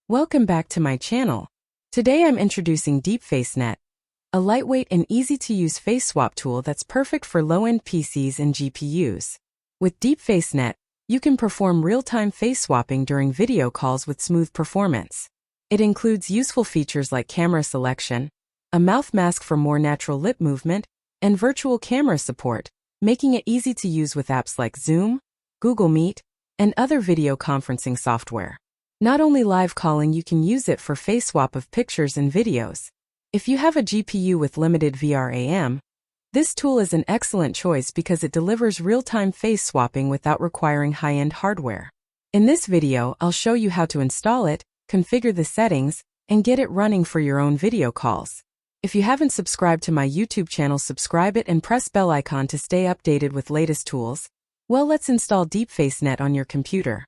Welcome back to my channel. Today I'm introducing DeepFace Net, a lightweight and easy-to-use face swap tool that's perfect for low-end PCs and GPUs. With DeepFace Net, you can perform real-time face swapping during video calls with smooth performance. It includes useful features like camera selection, a mouth mask for more natural lip movement, and virtual camera support, making it easy to use with apps like Zoom, Google Meet, and other video conferencing software. Not only live calling, you can use it for face swap of pictures and videos. If you have a GPU with limited VRAM, this tool is an excellent choice because it delivers real-time face swapping without requiring high-end hardware. In this video, I'll show you how to install it, configure the settings, and get it running for your own video calls. If you haven't subscribed to my YouTube channel, subscribe it and press bell icon to stay updated with latest tools. Well, let's install DeepFace Net on your computer.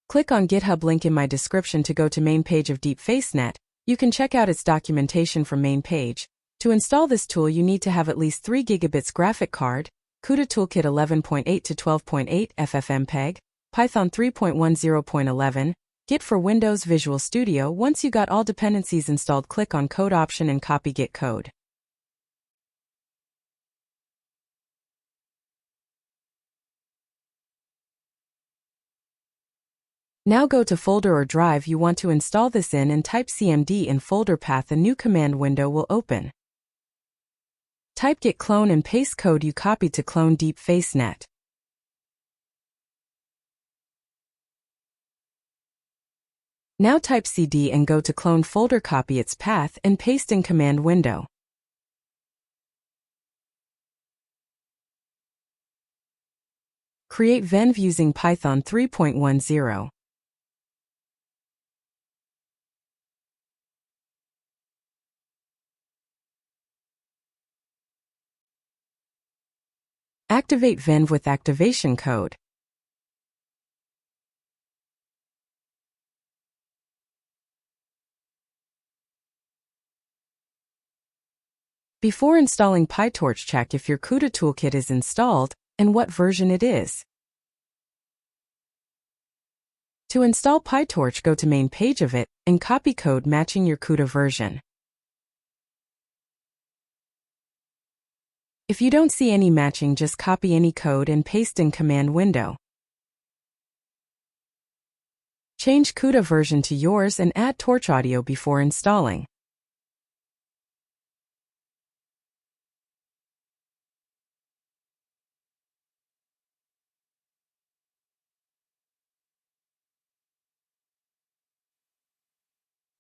Click on GitHub link in my description to go to main page of DeepFace Net. You can check out its documentation from main page. To install this tool, you need to have at least 3 GB graphic card, CUDA Toolkit 11.8 to 12.8 FFmpeg, Python 3.10.11, Git for Windows Visual Studio. Once you got all dependencies installed, click on Code option and copy Git code. Now go to folder or drive you want to install this in and type cmd in folder path. A new command window will open. Type git clone and paste code you copied to clone DeepFace Net. Now type cd and go to clone folder, copy its path and paste in command window. Create venv using Python 3.10. Activate venv with activation code. Before installing PyTorch, check if your CUDA toolkit is installed and what version it is. To install PyTorch, go to main page of it and copy code matching your CUDA version. If you don't see any matching, just copy any code and paste in command window. Change CUDA version to yours and add Torch audio before installing.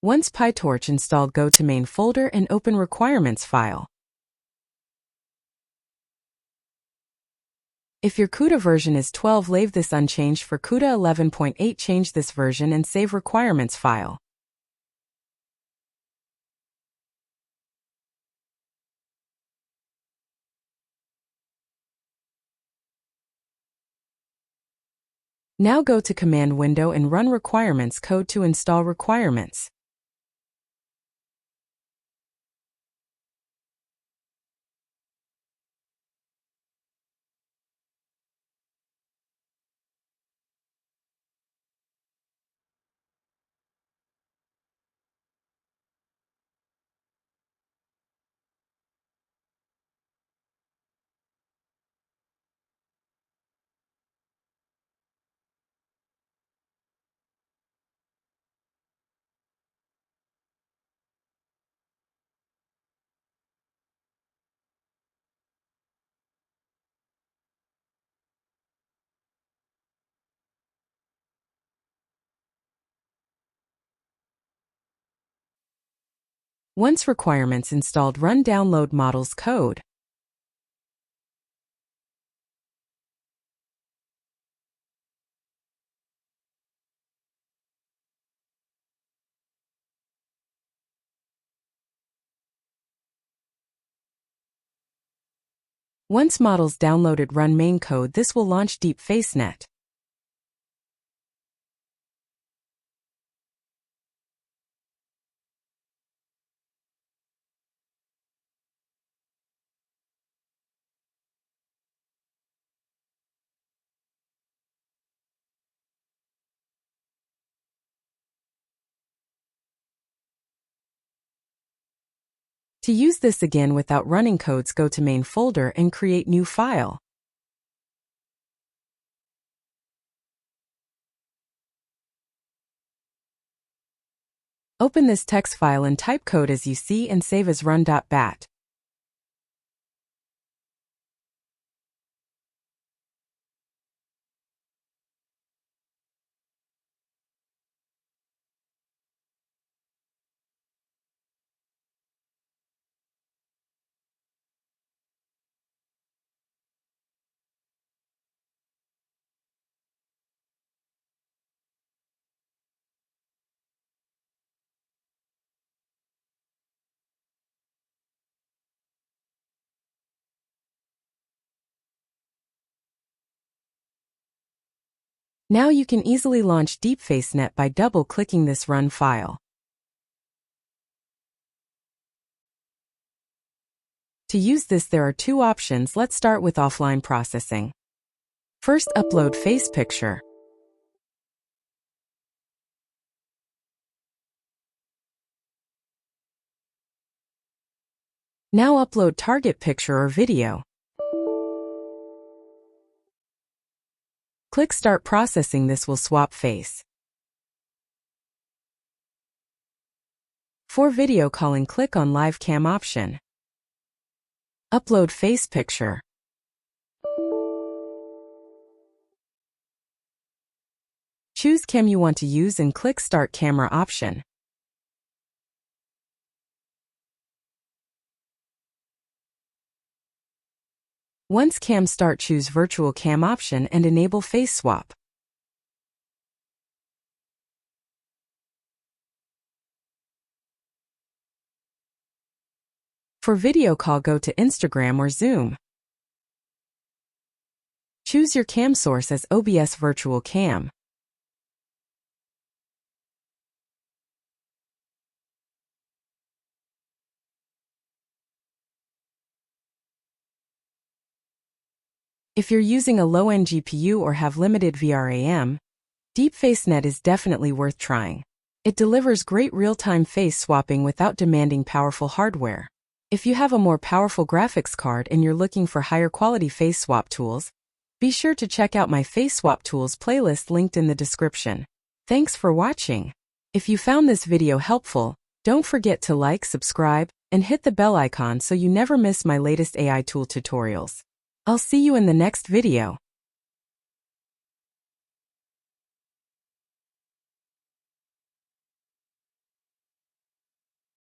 Once PyTorch installed, go to main folder and open requirements file. If your CUDA version is 12, leave this unchanged. For CUDA 11.8, change this version and save requirements file. Now go to command window and run requirements code to install requirements. Once requirements installed, run download models code. Once models downloaded, run main code. This will launch DeepFace Net. To use this again without running codes, go to main folder and create new file. Open this text file and type code as you see and save as run.bat. Now you can easily launch DeepFace Net by double-clicking this run file. To use this, there are two options. Let's start with offline processing. First, upload face picture. Now upload target picture or video. Click Start Processing. This will swap face. For video calling, click on Live Cam option. Upload face picture. Choose cam you want to use and click Start Camera option. Once cam start, choose Virtual Cam option and enable Face Swap. For video call, go to Instagram or Zoom. Choose your cam source as OBS Virtual Cam. If you're using a low-end GPU or have limited VRAM, DeepFace Net is definitely worth trying. It delivers great real-time face swapping without demanding powerful hardware. If you have a more powerful graphics card and you're looking for higher quality face swap tools, be sure to check out my face swap tools playlist linked in the description. Thanks for watching. If you found this video helpful, don't forget to like, subscribe, and hit the bell icon so you never miss my latest AI tool tutorials. I'll see you in the next video.